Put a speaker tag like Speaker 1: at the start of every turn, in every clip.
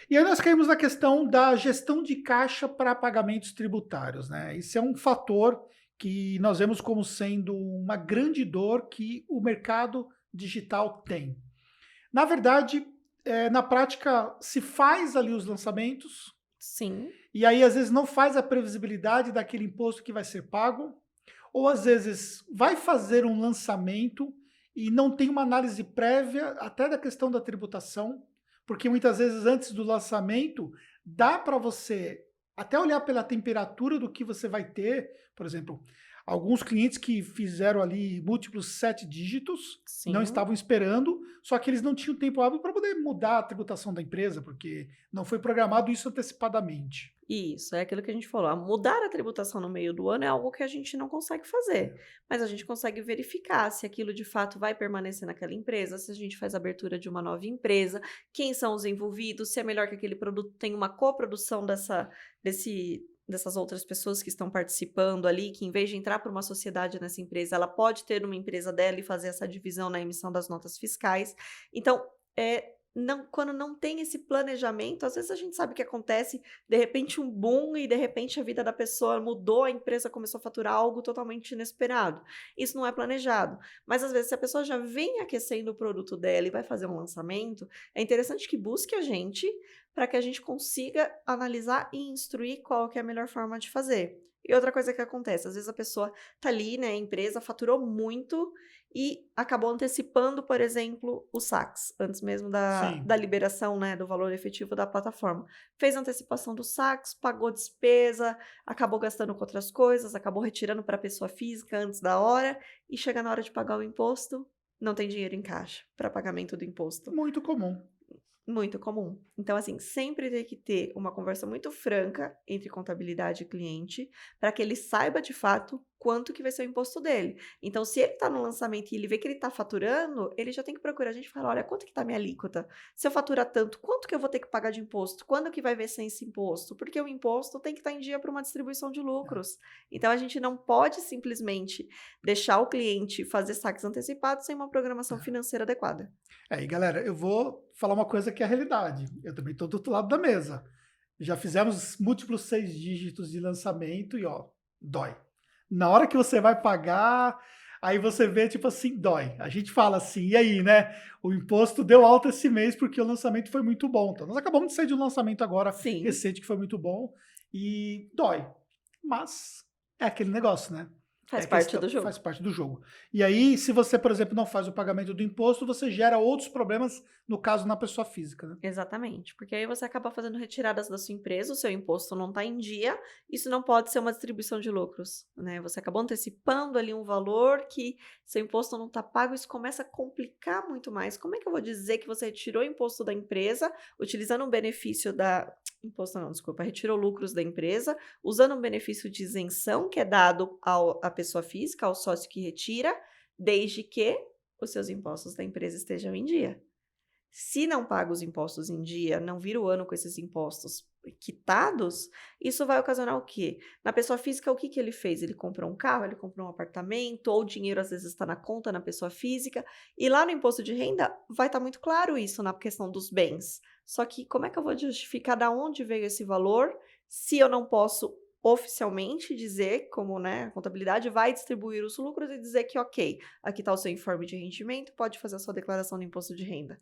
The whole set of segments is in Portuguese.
Speaker 1: E aí nós caímos na questão da gestão de caixa para pagamentos tributários, né? Isso é um fator que nós vemos como sendo uma grande dor que o mercado digital tem. Na verdade, na prática, se faz ali os lançamentos,
Speaker 2: Sim,
Speaker 1: e aí às vezes não faz a previsibilidade daquele imposto que vai ser pago, ou às vezes vai fazer um lançamento e não tem uma análise prévia até da questão da tributação, porque muitas vezes antes do lançamento dá para você até olhar pela temperatura do que você vai ter, por exemplo, alguns clientes que fizeram ali múltiplos 7 dígitos, não
Speaker 2: sim.
Speaker 1: estavam esperando, só que eles não tinham tempo hábil para poder mudar a tributação da empresa, porque não foi programado isso antecipadamente.
Speaker 2: Isso, é aquilo que a gente falou, mudar a tributação no meio do ano é algo que a gente não consegue fazer, mas a gente consegue verificar se aquilo de fato vai permanecer naquela empresa, se a gente faz a abertura de uma nova empresa, quem são os envolvidos, se é melhor que aquele produto tenha uma coprodução dessas outras pessoas que estão participando ali, que em vez de entrar para uma sociedade nessa empresa, ela pode ter uma empresa dela e fazer essa divisão na emissão das notas fiscais. Então, não, quando não tem esse planejamento, às vezes a gente sabe o que acontece, de repente um boom e de repente a vida da pessoa mudou, a empresa começou a faturar algo totalmente inesperado. Isso não é planejado. Mas às vezes se a pessoa já vem aquecendo o produto dela e vai fazer um lançamento, é interessante que busque a gente para que a gente consiga analisar e instruir qual que é a melhor forma de fazer. E outra coisa que acontece, às vezes a pessoa tá ali, né, a empresa faturou muito e acabou antecipando, por exemplo, os saques, antes mesmo da
Speaker 1: Sim.
Speaker 2: liberação, né, do valor efetivo da plataforma. Fez antecipação dos saques, pagou despesa, acabou gastando com outras coisas, acabou retirando para a pessoa física antes da hora e chega na hora de pagar o imposto, não tem dinheiro em caixa para pagamento do imposto.
Speaker 1: Muito comum.
Speaker 2: Muito comum. Então, assim, sempre tem que ter uma conversa muito franca entre contabilidade e cliente, para que ele saiba de fato quanto que vai ser o imposto dele. Então, se ele está no lançamento e ele vê que ele está faturando, ele já tem que procurar a gente e falar: olha, quanto que está minha alíquota? Se eu faturar tanto, quanto que eu vou ter que pagar de imposto? Quando que vai vencer esse imposto? Porque o imposto tem que estar em dia para uma distribuição de lucros. Então, a gente não pode simplesmente deixar o cliente fazer saques antecipados sem uma programação financeira adequada.
Speaker 1: E galera, eu vou falar uma coisa que é a realidade. Eu também estou do outro lado da mesa. Já fizemos múltiplos 6 dígitos de lançamento e ó, dói. Na hora que você vai pagar, aí você vê tipo assim, dói. A gente fala assim, e aí, né? O imposto deu alta esse mês porque o lançamento foi muito bom. Então, nós acabamos de sair de um lançamento agora
Speaker 2: Sim.
Speaker 1: recente que foi muito bom e dói. Mas é aquele negócio, né?
Speaker 2: Faz
Speaker 1: É
Speaker 2: parte
Speaker 1: questão,
Speaker 2: do
Speaker 1: faz
Speaker 2: jogo.
Speaker 1: parte do jogo. E aí, se você, por exemplo, não faz o pagamento do imposto, você gera outros problemas, no caso, na pessoa física, né?
Speaker 2: Exatamente, porque aí você acaba fazendo retiradas da sua empresa, o seu imposto não está em dia, isso não pode ser uma distribuição de lucros, né? Você acabou antecipando ali um valor que seu imposto não está pago, isso começa a complicar muito mais. Como é que eu vou dizer que você retirou o imposto da empresa, utilizando um benefício da. Imposto não, desculpa, retirou lucros da empresa, usando um benefício de isenção que é dado à pessoa física, ao sócio que retira, desde que os seus impostos da empresa estejam em dia. Se não paga os impostos em dia, não vira o ano com esses impostos quitados, isso vai ocasionar o quê? Na pessoa física, o que que ele fez? Ele comprou um carro, ele comprou um apartamento, ou o dinheiro às vezes está na conta na pessoa física, e lá no imposto de renda vai estar muito claro isso na questão dos bens. Só que como é que eu vou justificar da onde veio esse valor se eu não posso oficialmente dizer, como né, a contabilidade vai distribuir os lucros e dizer que ok, aqui está o seu informe de rendimento, pode fazer a sua declaração de imposto de renda.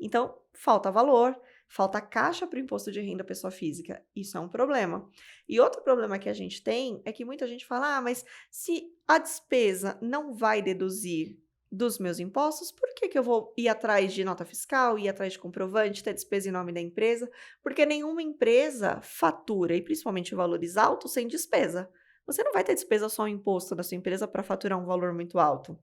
Speaker 2: Então, falta valor, falta caixa para o imposto de renda pessoa física. Isso é um problema. E outro problema que a gente tem é que muita gente fala: mas se a despesa não vai deduzir dos meus impostos, por que que eu vou ir atrás de nota fiscal, ir atrás de comprovante, ter despesa em nome da empresa? Porque nenhuma empresa fatura, e principalmente valores altos, sem despesa. Você não vai ter despesa só o imposto da sua empresa para faturar um valor muito alto.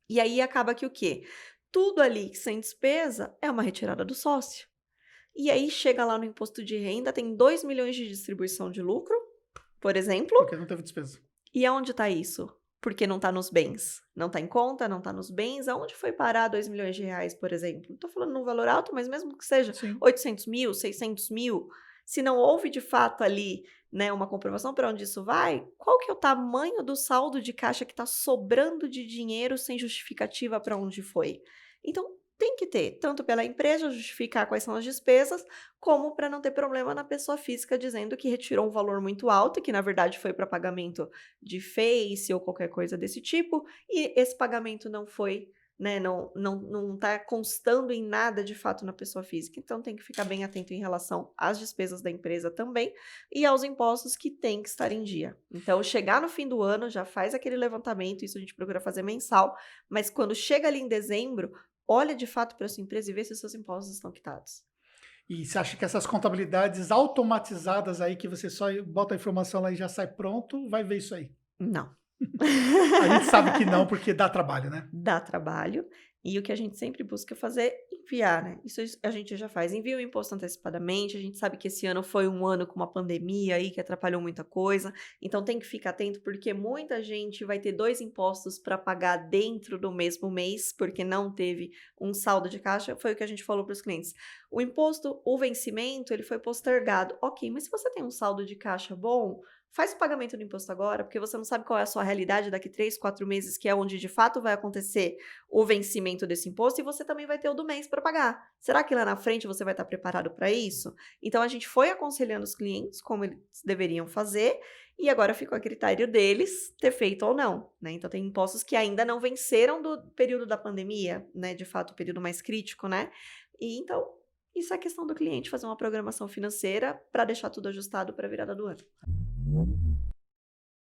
Speaker 2: E aí acaba que o quê? Tudo ali sem despesa é uma retirada do sócio. E aí chega lá no imposto de renda, tem 2 milhões de distribuição de lucro, por exemplo,
Speaker 1: Porque não teve despesa.
Speaker 2: e aonde está isso? Porque não está nos bens. Não está em conta, não está nos bens. Aonde foi parar 2 milhões de reais, por exemplo? Não estou falando num valor alto, mas mesmo que seja
Speaker 1: Sim.
Speaker 2: 800 mil, 600 mil, se não houve de fato ali né, uma comprovação para onde isso vai, qual que é o tamanho do saldo de caixa que está sobrando de dinheiro sem justificativa para onde foi? Então, tem que ter, tanto pela empresa justificar quais são as despesas, como para não ter problema na pessoa física dizendo que retirou um valor muito alto, que na verdade foi para pagamento de Face ou qualquer coisa desse tipo, e esse pagamento não foi, né, não está constando em nada de fato na pessoa física. Então tem que ficar bem atento em relação às despesas da empresa também e aos impostos que tem que estar em dia. Então, chegar no fim do ano, já faz aquele levantamento, isso a gente procura fazer mensal, mas quando chega ali em dezembro, olha de fato para sua empresa e vê se os seus impostos estão quitados.
Speaker 1: E você acha que essas contabilidades automatizadas aí, que você só bota a informação lá e já sai pronto, vai ver isso aí?
Speaker 2: Não.
Speaker 1: A gente sabe que não, porque dá trabalho, né?
Speaker 2: Dá trabalho, e o que a gente sempre busca fazer é enviar, né? Isso a gente já faz. Envia o imposto antecipadamente. A gente sabe que esse ano foi um ano com uma pandemia aí que atrapalhou muita coisa, então tem que ficar atento, porque muita gente vai ter 2 impostos para pagar dentro do mesmo mês, porque não teve um saldo de caixa. Foi o que a gente falou para os clientes. O imposto, o vencimento, ele foi postergado. Ok, mas se você tem um saldo de caixa bom, faz o pagamento do imposto agora, porque você não sabe qual é a sua realidade daqui 3, 4 meses, que é onde de fato vai acontecer o vencimento desse imposto, e você também vai ter o do mês para pagar. Será que lá na frente você vai estar preparado para isso? Então a gente foi aconselhando os clientes como eles deveriam fazer, e agora ficou a critério deles ter feito ou não, né? Então tem impostos que ainda não venceram do período da pandemia, né? De fato, o período mais crítico, né? E então, isso é questão do cliente fazer uma programação financeira para deixar tudo ajustado para a virada do ano.